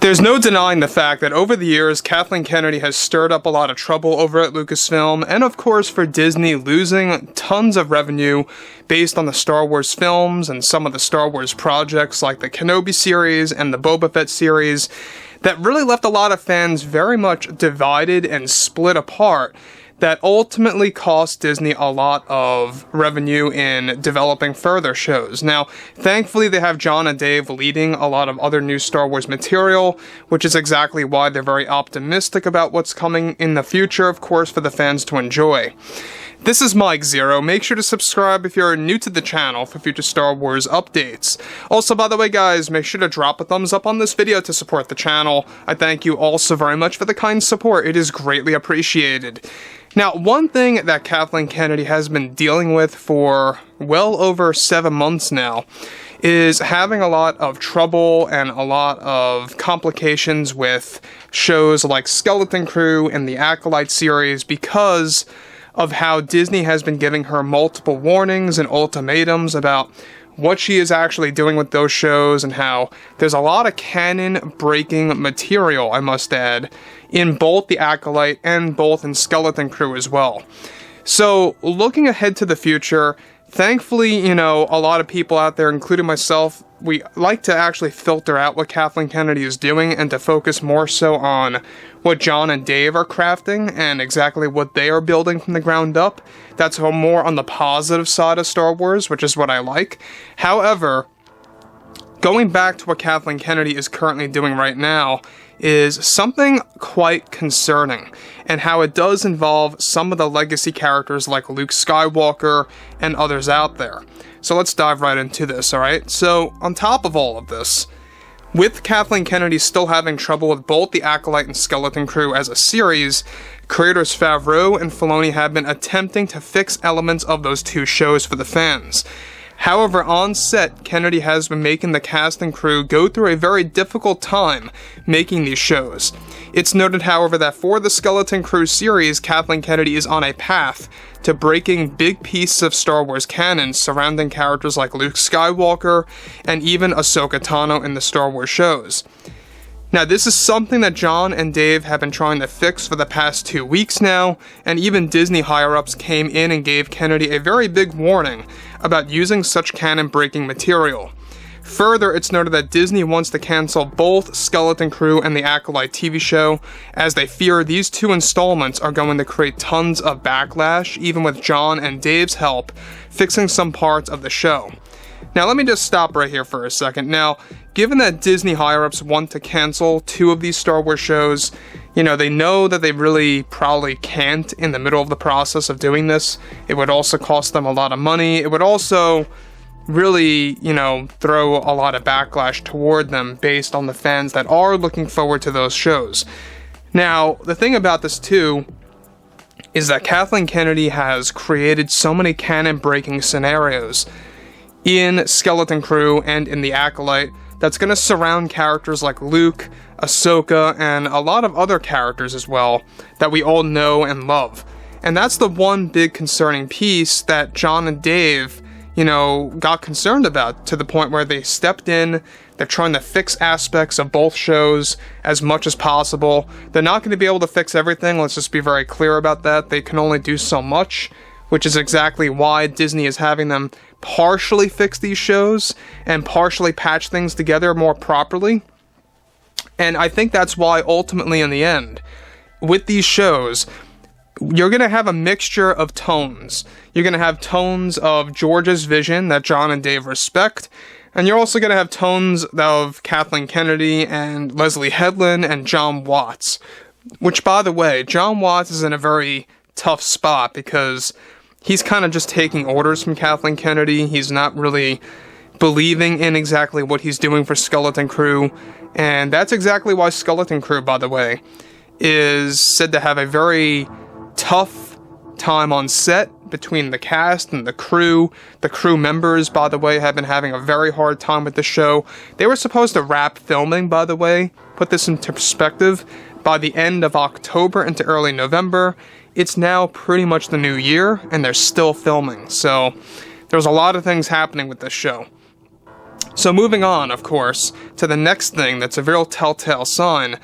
There's no denying the fact that over the years, Kathleen Kennedy has stirred up a lot of trouble over at Lucasfilm, and of course for Disney losing tons of revenue based on the Star Wars films and some of the Star Wars projects like the Kenobi series and the Boba Fett series, that really left a lot of fans very much divided and split apart, that ultimately cost Disney a lot of revenue in developing further shows. Now, thankfully they have Jon and Dave leading a lot of other new Star Wars material, which is exactly why they're very optimistic about what's coming in the future, of course, for the fans to enjoy. This is Mike Zero. Make sure to subscribe if you're new to the channel for future Star Wars updates. Also, by the way guys, make sure to drop a thumbs up on this video to support the channel. I thank you all so very much for the kind support. It is greatly appreciated. Now, one thing that Kathleen Kennedy has been dealing with for well over 7 months now is having a lot of trouble and a lot of complications with shows like Skeleton Crew and the Acolyte series because of how Disney has been giving her multiple warnings and ultimatums about what she is actually doing with those shows, and how there's a lot of canon-breaking material, I must add, in both the Acolyte and both in Skeleton Crew as well. So, looking ahead to the future, thankfully, you know, a lot of people out there, including myself, we like to actually filter out what Kathleen Kennedy is doing and to focus more so on what Jon and Dave are crafting and exactly what they are building from the ground up. That's more on the positive side of Star Wars, which is what I like. However, going back to what Kathleen Kennedy is currently doing right now is something quite concerning, and how it does involve some of the legacy characters like Luke Skywalker and others out there. So let's dive right into this, alright? So, on top of all of this, with Kathleen Kennedy still having trouble with both the Acolyte and Skeleton Crew as a series, creators Favreau and Filoni have been attempting to fix elements of those two shows for the fans. However, on set, Kennedy has been making the cast and crew go through a very difficult time making these shows. It's noted, however, that for the Skeleton Crew series, Kathleen Kennedy is on a path to breaking big pieces of Star Wars canon surrounding characters like Luke Skywalker and even Ahsoka Tano in the Star Wars shows. Now, this is something that Jon and Dave have been trying to fix for the past 2 weeks now, and even Disney higher-ups came in and gave Kennedy a very big warning about using such canon-breaking material. Further, it's noted that Disney wants to cancel both Skeleton Crew and the Acolyte TV show, as they fear these two installments are going to create tons of backlash, even with Jon and Dave's help fixing some parts of the show. Now, let me just stop right here for a second. Now, given that Disney higher-ups want to cancel 2 of these Star Wars shows, you know, they know that they really probably can't in the middle of the process of doing this. It would also cost them a lot of money. It would also really, you know, throw a lot of backlash toward them based on the fans that are looking forward to those shows. Now, the thing about this, too, is that Kathleen Kennedy has created so many canon-breaking scenarios in Skeleton Crew and in the Acolyte that's going to surround characters like Luke, Ahsoka, and a lot of other characters as well that we all know and love. And that's the one big concerning piece that Jon and Dave, you know, got concerned about, to the point where they stepped in. They're trying to fix aspects of both shows as much as possible. They're not going to be able to fix everything, let's just be very clear about that. They can only do so much, which is exactly why Disney is having them partially fix these shows and partially patch things together more properly. And I think that's why ultimately in the end, with these shows, you're going to have a mixture of tones. You're going to have tones of George's vision that Jon and Dave respect, and you're also going to have tones of Kathleen Kennedy and Leslie Headland and John Watts. Which, by the way, John Watts is in a very tough spot because he's kind of just taking orders from Kathleen Kennedy. He's not really believing in exactly what he's doing for Skeleton Crew, and that's exactly why Skeleton Crew, by the way, is said to have a very tough time on set between the cast and the crew. The crew members, by the way, have been having a very hard time with the show. They were supposed to wrap filming, by the way, put this into perspective, by the end of October into early November. It's now pretty much the new year, and they're still filming, so there's a lot of things happening with this show. So moving on, of course, to the next thing that's a real telltale sign,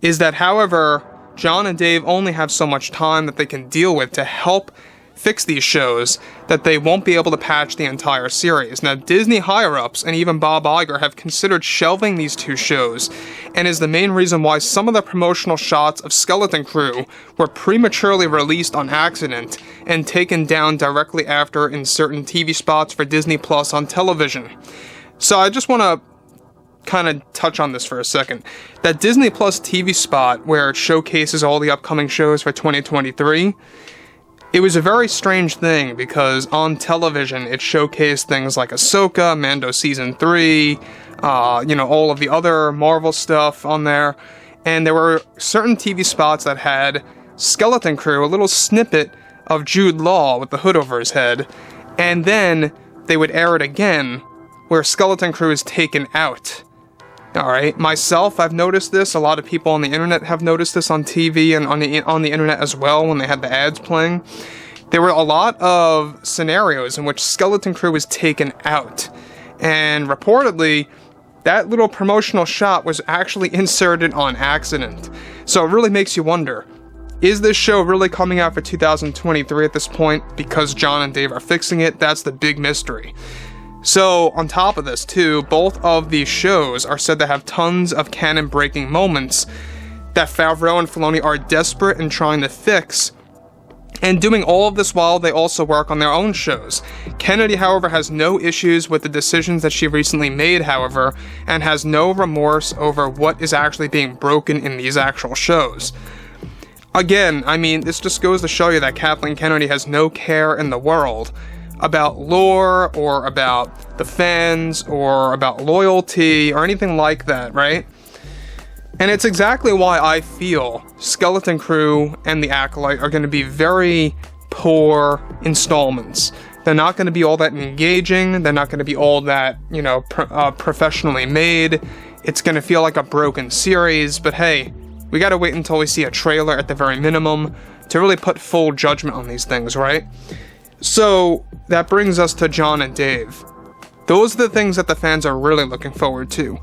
is that however, Jon and Dave only have so much time that they can deal with to help fix these shows that they won't be able to patch the entire series. Now, Disney higher-ups and even Bob Iger have considered shelving these two shows, and is the main reason why some of the promotional shots of Skeleton Crew were prematurely released on accident and taken down directly after in certain TV spots for Disney Plus on television. So I just want to kind of touch on this for a second. That Disney Plus TV spot where it showcases all the upcoming shows for 2023, it was a very strange thing because on television it showcased things like Ahsoka, Mando Season 3, all of the other Marvel stuff on there, and there were certain TV spots that had Skeleton Crew, a little snippet of Jude Law with the hood over his head, and then they would air it again where Skeleton Crew is taken out. Alright, myself, I've noticed this, a lot of people on the internet have noticed this on TV and on the internet as well when they had the ads playing. There were a lot of scenarios in which Skeleton Crew was taken out, and reportedly, that little promotional shot was actually inserted on accident. So it really makes you wonder, is this show really coming out for 2023 at this point because Jon and Dave are fixing it? That's the big mystery. So, on top of this, too, both of these shows are said to have tons of canon-breaking moments that Favreau and Filoni are desperate in trying to fix, and doing all of this while they also work on their own shows. Kennedy, however, has no issues with the decisions that she recently made, however, and has no remorse over what is actually being broken in these actual shows. Again, I mean, this just goes to show you that Kathleen Kennedy has no care in the world about lore, or about the fans, or about loyalty, or anything like that, right? And it's exactly why I feel Skeleton Crew and the Acolyte are going to be very poor installments. They're not going to be all that engaging, they're not going to be all that, professionally made. It's going to feel like a broken series, but hey, we gotta wait until we see a trailer at the very minimum to really put full judgment on these things, right? So, that brings us to Jon and Dave. Those are the things that the fans are really looking forward to.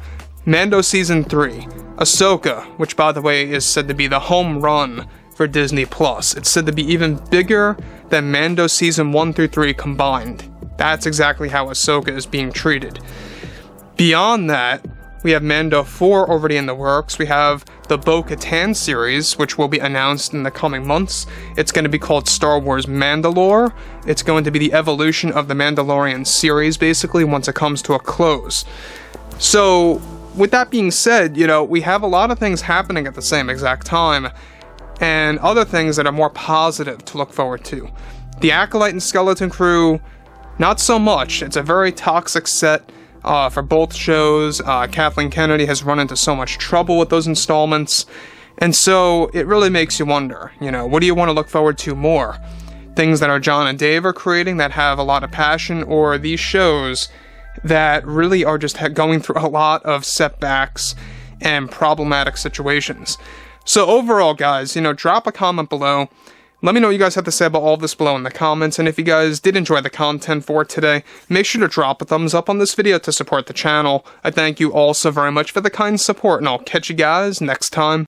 Mando Season 3, Ahsoka, which by the way is said to be the home run for Disney Plus. It's said to be even bigger than Mando Season 1 through 3 combined. That's exactly how Ahsoka is being treated. Beyond that, we have Mando 4 already in the works. We have the Bo-Katan series, which will be announced in the coming months. It's going to be called Star Wars Mandalore. It's going to be the evolution of the Mandalorian series, basically, once it comes to a close. So, with that being said, we have a lot of things happening at the same exact time, and other things that are more positive to look forward to. The Acolyte and Skeleton Crew, not so much. It's a very toxic set for both shows. Kathleen Kennedy has run into so much trouble with those installments, and so it really makes you wonder, what do you want to look forward to more? Things that are Jon and Dave are creating that have a lot of passion, or these shows that really are just going through a lot of setbacks and problematic situations? So overall, guys, drop a comment below. Let me know what you guys have to say about all of this below in the comments, and if you guys did enjoy the content for today, make sure to drop a thumbs up on this video to support the channel. I thank you all so very much for the kind support, and I'll catch you guys next time.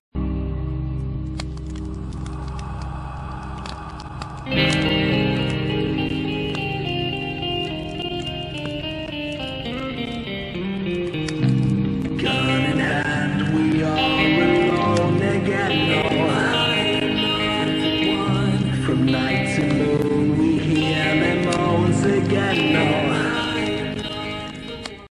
Gun in hand, we are alone again. From night to moon, we hear them moans again.